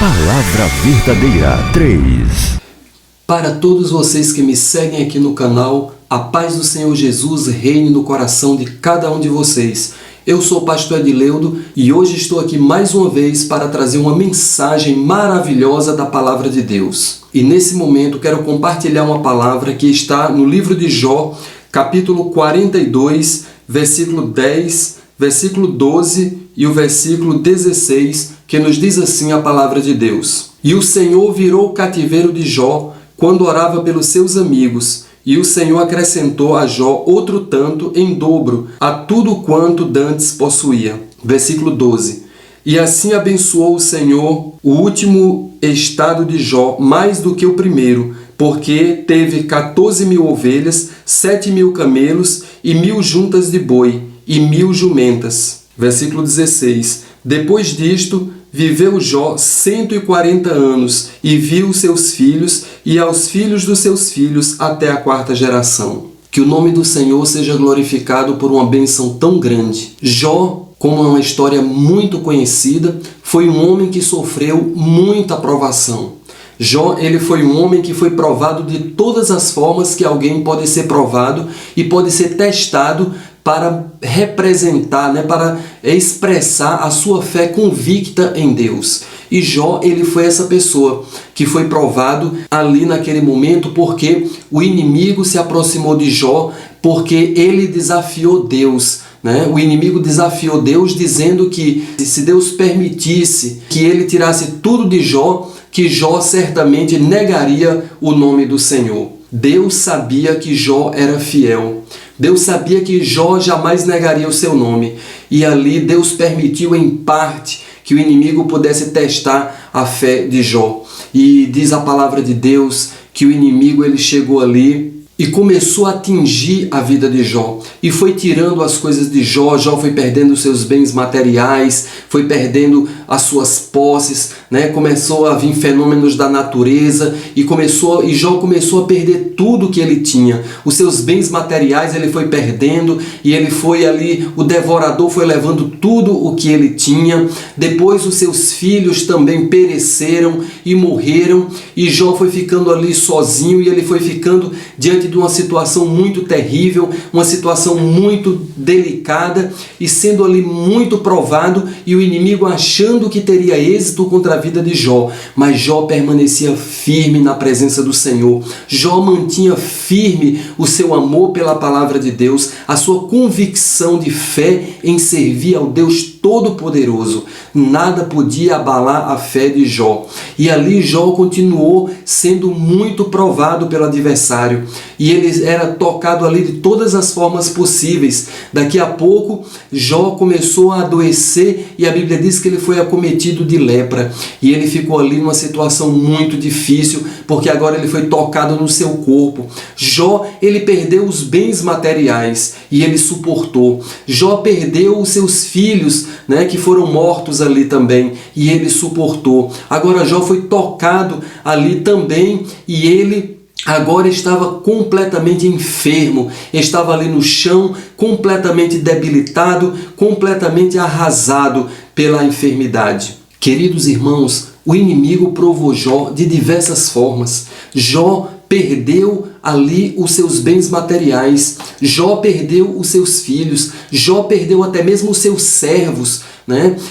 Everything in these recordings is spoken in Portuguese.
Palavra Verdadeira 3. Para todos vocês que me seguem aqui no canal, a paz do Senhor Jesus reine no coração de cada um de vocês. Eu sou o pastor Edileudo e hoje estou aqui mais uma vez para trazer uma mensagem maravilhosa da Palavra de Deus. E nesse momento quero compartilhar uma palavra que está no livro de Jó, capítulo 42, versículo 10, versículo 12 e o versículo 16, que nos diz assim a palavra de Deus. E o Senhor virou o cativeiro de Jó quando orava pelos seus amigos, e o Senhor acrescentou a Jó outro tanto em dobro a tudo quanto dantes possuía. Versículo 12. E assim abençoou o Senhor o último estado de Jó mais do que o primeiro, porque teve 14.000 ovelhas, 7.000 camelos e 1.000 juntas de boi e 1.000 jumentas. Versículo 16. Depois disto, viveu Jó 140 anos e viu seus filhos e aos filhos dos seus filhos até a 4ª geração. Que o nome do Senhor seja glorificado por uma bênção tão grande. Jó, como é uma história muito conhecida, foi um homem que sofreu muita provação. Jó, ele foi um homem que foi provado de todas as formas que alguém pode ser provado e pode ser testado para representar, para expressar a sua fé convicta em Deus. E Jó, ele foi essa pessoa que foi provado ali naquele momento porque o inimigo se aproximou de Jó, porque ele desafiou Deus. O inimigo desafiou Deus dizendo que se Deus permitisse que ele tirasse tudo de Jó, que Jó certamente negaria o nome do Senhor. Deus sabia que Jó era fiel. Deus sabia que Jó jamais negaria o seu nome. E ali Deus permitiu em parte que o inimigo pudesse testar a fé de Jó. E diz a palavra de Deus que o inimigo ele chegou ali e começou a atingir a vida de Jó. E foi tirando as coisas de Jó. Jó foi perdendo os seus bens materiais, foi perdendo as suas posses, Começou a vir fenômenos da natureza e Jó começou a perder tudo que ele tinha. Os seus bens materiais ele foi perdendo e ele foi ali, o devorador foi levando tudo o que ele tinha. Depois os seus filhos também pereceram e morreram e Jó foi ficando ali sozinho e ele foi ficando diante de uma situação muito terrível, uma situação muito delicada e sendo ali muito provado e o inimigo achando que teria êxito contra a vida de Jó, mas Jó permanecia firme na presença do Senhor. Jó mantinha firme o seu amor pela palavra de Deus, a sua convicção de fé em servir ao Deus Todo-Poderoso. Nada podia abalar a fé de Jó. E ali Jó continuou sendo muito provado pelo adversário. E ele era tocado ali de todas as formas possíveis. Daqui a pouco, Jó começou a adoecer e a Bíblia diz que ele foi acometido de lepra. E ele ficou ali numa situação muito difícil, porque agora ele foi tocado no seu corpo. Jó, ele perdeu os bens materiais e ele suportou. Jó perdeu os seus filhos, que foram mortos ali também, e ele suportou. Agora Jó foi tocado ali também e ele agora estava completamente enfermo, estava ali no chão, completamente debilitado, completamente arrasado pela enfermidade. Queridos irmãos, o inimigo provou Jó de diversas formas. Jó perdeu ali os seus bens materiais, Jó perdeu os seus filhos, Jó perdeu até mesmo os seus servos,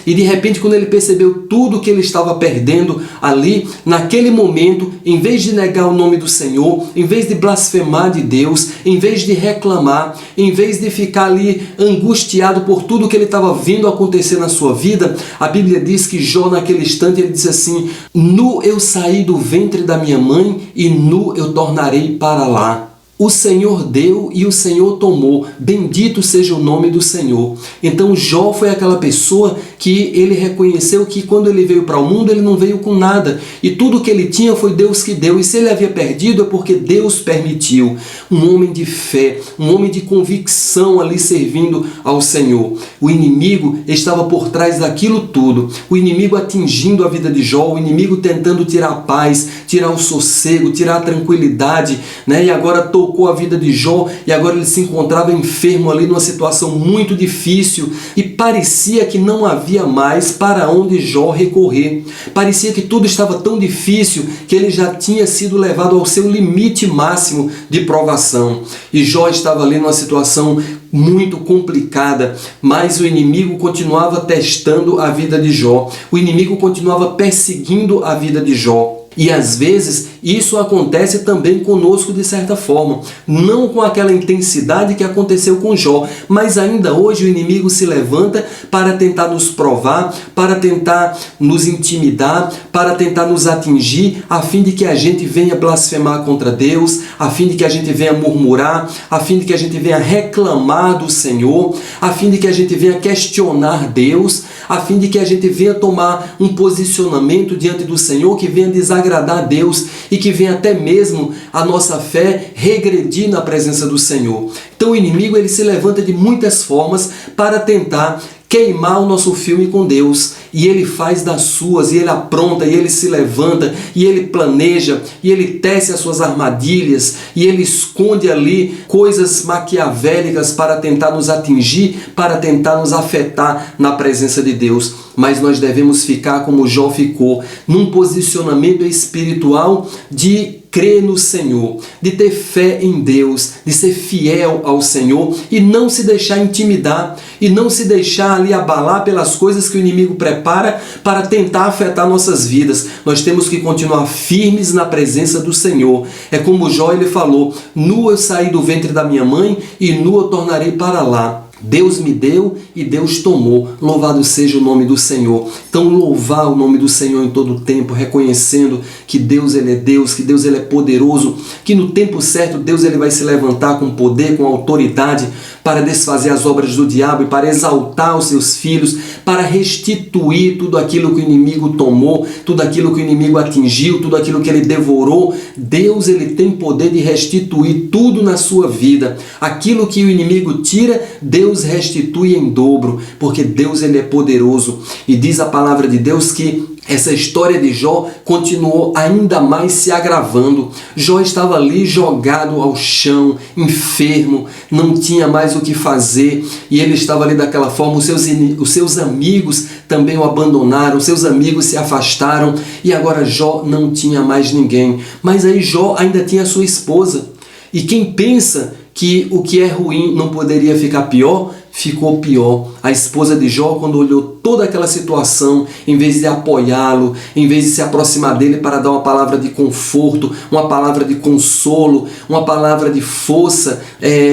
E de repente, quando ele percebeu tudo que ele estava perdendo ali, naquele momento, em vez de negar o nome do Senhor, em vez de blasfemar de Deus, em vez de reclamar, em vez de ficar ali angustiado por tudo que ele estava vendo acontecer na sua vida, a Bíblia diz que Jó naquele instante ele disse assim: nu eu saí do ventre da minha mãe e nu eu tornarei para lá. O Senhor deu e o Senhor tomou. Bendito seja o nome do Senhor. Então Jó foi aquela pessoa que ele reconheceu que quando ele veio para o mundo, ele não veio com nada. E tudo que ele tinha foi Deus que deu. E se ele havia perdido é porque Deus permitiu. Um homem de fé, um homem de convicção ali servindo ao Senhor. O inimigo estava por trás daquilo tudo. O inimigo atingindo a vida de Jó, o inimigo tentando tirar a paz, tirar o sossego, tirar a tranquilidade, E agora tocou a vida de Jó e agora ele se encontrava enfermo ali numa situação muito difícil e parecia que não havia mais para onde Jó recorrer. Parecia que tudo estava tão difícil que ele já tinha sido levado ao seu limite máximo de provação. E Jó estava ali numa situação muito complicada, mas o inimigo continuava testando a vida de Jó. O inimigo continuava perseguindo a vida de Jó. E às vezes isso acontece também conosco de certa forma, não com aquela intensidade que aconteceu com Jó, mas ainda hoje o inimigo se levanta para tentar nos provar, para tentar nos intimidar, para tentar nos atingir, a fim de que a gente venha blasfemar contra Deus, a fim de que a gente venha murmurar, a fim de que a gente venha reclamar do Senhor, a fim de que a gente venha questionar Deus, a fim de que a gente venha tomar um posicionamento diante do Senhor que venha desagradar a Deus e que venha até mesmo a nossa fé regredir na presença do Senhor. Então o inimigo ele se levanta de muitas formas para tentar queimar o nosso filme com Deus, e ele faz das suas, e ele apronta, e ele se levanta, e ele planeja, e ele tece as suas armadilhas, e ele esconde ali coisas maquiavélicas para tentar nos atingir, para tentar nos afetar na presença de Deus. Mas nós devemos ficar como Jó ficou, num posicionamento espiritual de crer no Senhor, de ter fé em Deus, de ser fiel ao Senhor e não se deixar intimidar e não se deixar ali abalar pelas coisas que o inimigo prepara para tentar afetar nossas vidas. Nós temos que continuar firmes na presença do Senhor. É como Jó ele falou: nu eu saí do ventre da minha mãe e nu eu tornarei para lá. Deus me deu e Deus tomou. Louvado seja o nome do Senhor. Então louvar o nome do Senhor em todo o tempo, reconhecendo que Deus ele é Deus, que Deus ele é poderoso, que no tempo certo Deus ele vai se levantar com poder, com autoridade para desfazer as obras do diabo e para exaltar os seus filhos, para restituir tudo aquilo que o inimigo tomou, tudo aquilo que o inimigo atingiu, tudo aquilo que ele devorou. Deus ele tem poder de restituir tudo na sua vida. Aquilo que o inimigo tira, Deus restitui em dobro, porque Deus ele é poderoso. E diz a palavra de Deus que essa história de Jó continuou ainda mais se agravando. Jó estava ali jogado ao chão, enfermo, não tinha mais o que fazer, e ele estava ali daquela forma. Os seus amigos também o abandonaram, os seus amigos se afastaram, e agora Jó não tinha mais ninguém. Mas aí Jó ainda tinha a sua esposa, e quem pensa que o que é ruim não poderia ficar pior, ficou pior. A esposa de Jó, quando olhou toda aquela situação, em vez de apoiá-lo, em vez de se aproximar dele para dar uma palavra de conforto, uma palavra de consolo, uma palavra de força,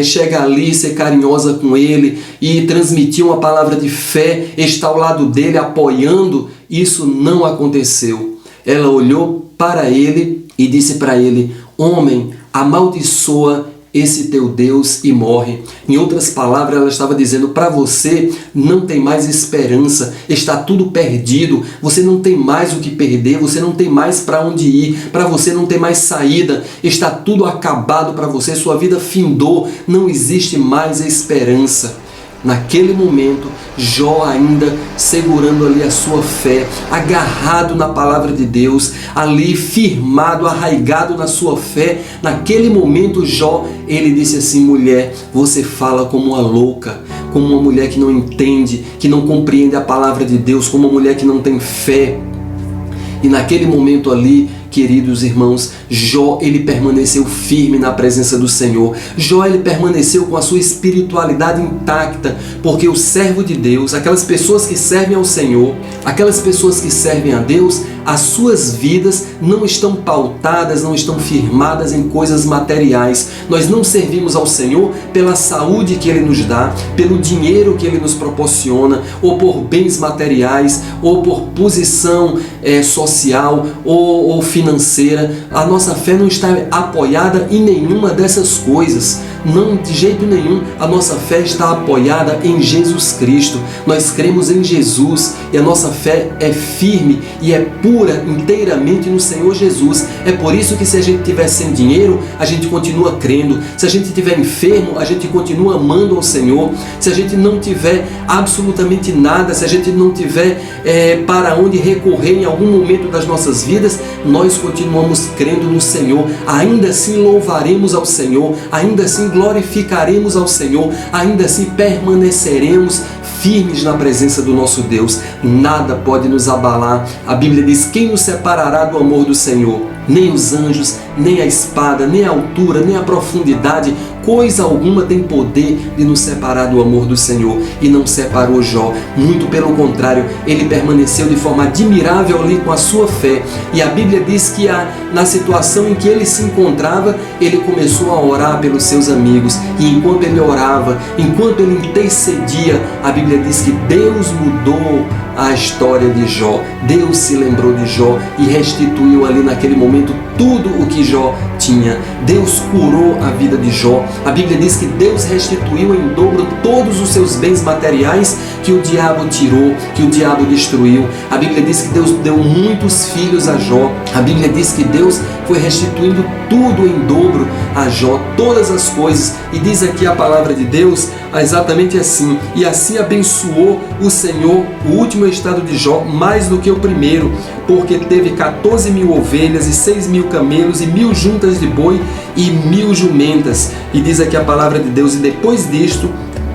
chega ali, ser carinhosa com ele e transmitir uma palavra de fé, estar ao lado dele, apoiando, isso não aconteceu. Ela olhou para ele e disse para ele: homem, amaldiçoa esse teu Deus e morre. Em outras palavras, ela estava dizendo: para você não tem mais esperança, está tudo perdido, você não tem mais o que perder, você não tem mais para onde ir, para você não tem mais saída, está tudo acabado para você, sua vida findou, não existe mais esperança. Naquele momento, Jó ainda segurando ali a sua fé, agarrado na palavra de Deus, ali firmado, arraigado na sua fé, naquele momento Jó, ele disse assim: mulher, você fala como uma louca, como uma mulher que não entende, que não compreende a palavra de Deus, como uma mulher que não tem fé. E naquele momento ali, queridos irmãos, Jó ele permaneceu firme na presença do Senhor. Jó ele permaneceu com a sua espiritualidade intacta, porque o servo de Deus, aquelas pessoas que servem ao Senhor, aquelas pessoas que servem a Deus, as suas vidas não estão pautadas, não estão firmadas em coisas materiais. Nós não servimos ao Senhor pela saúde que Ele nos dá, pelo dinheiro que Ele nos proporciona, ou por bens materiais, ou por posição social ou financeira. A nossa fé não está apoiada em nenhuma dessas coisas. Não, de jeito nenhum. A nossa fé está apoiada em Jesus Cristo. Nós cremos em Jesus e a nossa fé é firme e é pura inteiramente no Senhor Jesus. É por isso que se a gente estiver sem dinheiro, a gente continua crendo. Se a gente estiver enfermo, a gente continua amando ao Senhor. Se a gente não tiver absolutamente nada, se a gente não tiver para onde recorrer em algum momento das nossas vidas, nós continuamos crendo no Senhor. Ainda assim louvaremos ao Senhor, ainda assim glorificaremos ao Senhor, ainda assim permaneceremos firmes na presença do nosso Deus. Nada pode nos abalar. A Bíblia diz: quem nos separará do amor do Senhor? Nem os anjos, nem a espada, nem a altura, nem a profundidade, coisa alguma tem poder de nos separar do amor do Senhor. E não separou Jó, muito pelo contrário, ele permaneceu de forma admirável ali com a sua fé. E a Bíblia diz que na situação em que ele se encontrava, ele começou a orar pelos seus amigos. E enquanto ele orava, enquanto ele intercedia, a Bíblia diz que Deus mudou a história de Jó. Deus se lembrou de Jó e restituiu ali naquele momento tudo o que Jó tinha. Deus curou a vida de Jó. A Bíblia diz que Deus restituiu em dobro todos os seus bens materiais que o diabo tirou, que o diabo destruiu. A Bíblia diz que Deus deu muitos filhos a Jó. A Bíblia diz que Deus foi restituindo tudo em dobro a Jó, todas as coisas. E diz aqui a palavra de Deus exatamente assim: e assim abençoou o Senhor o último estado de Jó mais do que o primeiro, porque teve 14.000 ovelhas e 6.000 camelos e 1.000 juntas de boi e 1.000 jumentas. E diz aqui a palavra de Deus: e depois disto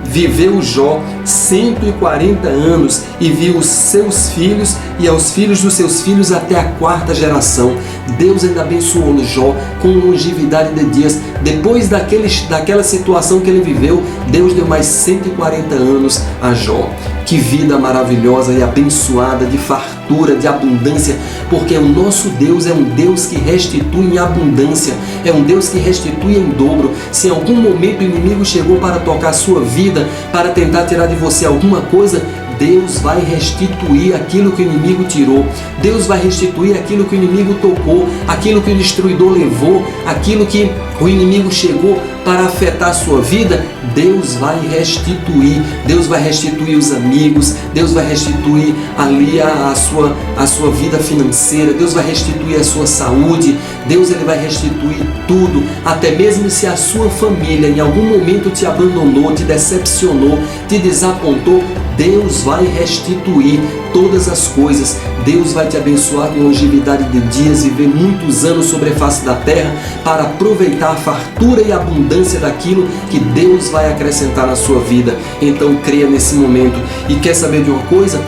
viveu Jó 140 anos e viu os seus filhos e aos filhos dos seus filhos até a 4ª geração. Deus ainda abençoou Jó com longevidade de dias. Depois daquela situação que ele viveu, Deus deu mais 140 anos a Jó. Que vida maravilhosa e abençoada, de fartura, de abundância, porque o nosso Deus é um Deus que restitui em abundância, é um Deus que restitui em dobro. Se em algum momento o inimigo chegou para tocar a sua vida, para tentar tirar de você alguma coisa, Deus vai restituir aquilo que o inimigo tirou. Deus vai restituir aquilo que o inimigo tocou, aquilo que o destruidor levou, aquilo que o inimigo chegou para afetar a sua vida. Deus vai restituir. Deus vai restituir os amigos. Deus vai restituir ali a sua vida financeira. Deus vai restituir a sua saúde. Deus ele vai restituir tudo. Até mesmo se a sua família em algum momento te abandonou, te decepcionou, te desapontou, Deus vai restituir todas as coisas. Deus vai te abençoar com longevidade de dias, viver muitos anos sobre a face da terra para aproveitar a fartura e a abundância daquilo que Deus vai acrescentar na sua vida. Então creia nesse momento. E quer saber de uma coisa?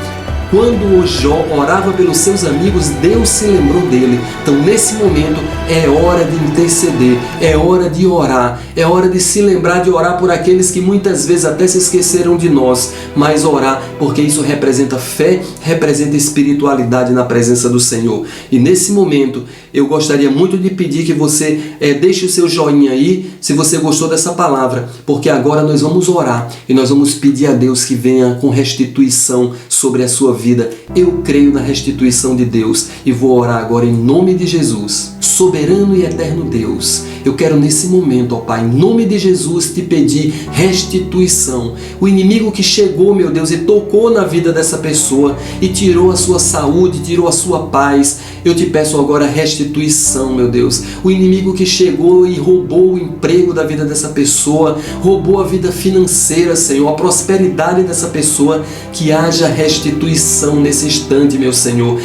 Quando o Jó orava pelos seus amigos, Deus se lembrou dele. Então nesse momento é hora de interceder, é hora de orar, é hora de se lembrar de orar por aqueles que muitas vezes até se esqueceram de nós, mas orar, porque isso representa fé, representa espiritualidade na presença do Senhor. E nesse momento eu gostaria muito de pedir que você deixe o seu joinha aí, se você gostou dessa palavra, porque agora nós vamos orar e nós vamos pedir a Deus que venha com restituição sobre a sua vida. Eu creio na restituição de Deus e vou orar agora em nome de Jesus. Soberano e eterno Deus, eu quero nesse momento, ó Pai, em nome de Jesus, te pedir restituição. O inimigo que chegou, meu Deus, e tocou na vida dessa pessoa e tirou a sua saúde, tirou a sua paz, eu te peço agora restituição, meu Deus. O inimigo que chegou e roubou o emprego da vida dessa pessoa, roubou a vida financeira, Senhor, a prosperidade dessa pessoa, que haja restituição nesse instante, meu Senhor.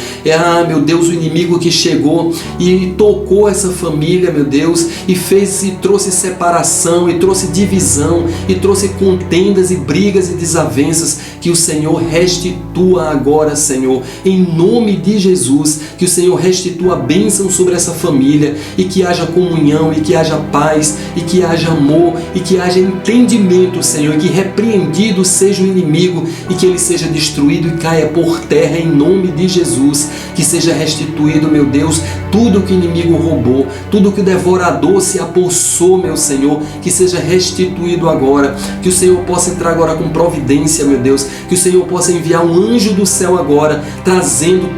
Meu Deus, o inimigo que chegou e tocou essa família, meu Deus, e trouxe separação, e trouxe divisão, e trouxe contendas e brigas e desavenças, que o Senhor restitua agora, Senhor, em nome de Jesus, que o Senhor restitua a bênção sobre essa família, e que haja comunhão, e que haja paz, e que haja amor, e que haja entendimento, Senhor, e que repreendido seja o inimigo, e que ele seja destruído e caia por terra em nome de Jesus, que seja restituído, meu Deus, tudo que o inimigo roubou, tudo que o devorador se apossou, meu Senhor, que seja restituído agora, que o Senhor possa entrar agora com providência, meu Deus, que o Senhor possa enviar um anjo do céu agora, trazendo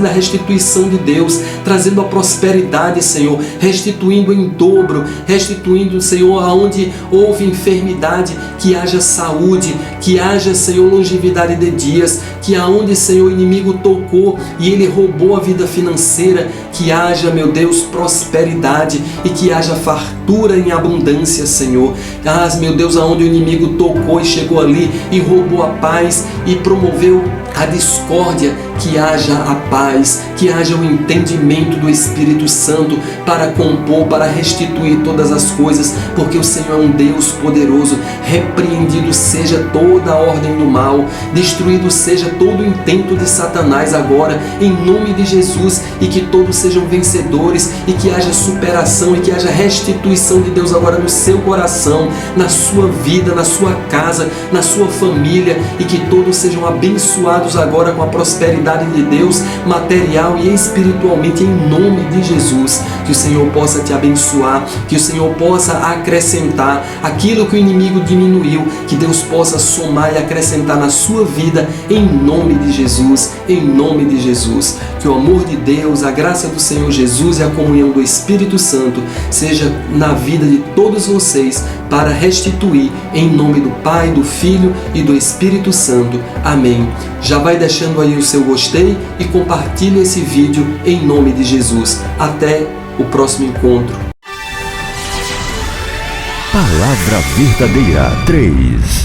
a restituição restituição de Deus, trazendo a prosperidade, Senhor, restituindo em dobro, restituindo, Senhor, aonde houve enfermidade, que haja saúde, que haja, Senhor, longevidade de dias, que aonde, Senhor, o inimigo tocou e ele roubou a vida financeira, que haja, meu Deus, prosperidade e que haja fartura em abundância, Senhor. Ah, meu Deus, aonde o inimigo tocou e chegou ali e roubou a paz e promoveu a discórdia, que haja a paz, que haja o entendimento do Espírito Santo para compor, para restituir todas as coisas, porque o Senhor é um Deus poderoso. Repreendido seja toda a ordem do mal, destruído seja todo o intento de Satanás agora, em nome de Jesus, e que todos sejam vencedores, e que haja superação, e que haja restituição de Deus agora no seu coração, na sua vida, na sua casa, na sua família, e que todos sejam abençoados agora com a prosperidade de Deus, material e espiritualmente, em nome de Jesus. Que o Senhor possa te abençoar, que o Senhor possa acrescentar aquilo que o inimigo diminuiu, que Deus possa somar e acrescentar na sua vida, em nome de Jesus, em nome de Jesus. Que o amor de Deus, a graça do Senhor Jesus e a comunhão do Espírito Santo seja na vida de todos vocês, para restituir, em nome do Pai, do Filho e do Espírito Santo. Amém. Já vai deixando aí o seu gostei e compartilhe esse vídeo em nome de Jesus. Até o próximo encontro. Palavra Verdadeira 3.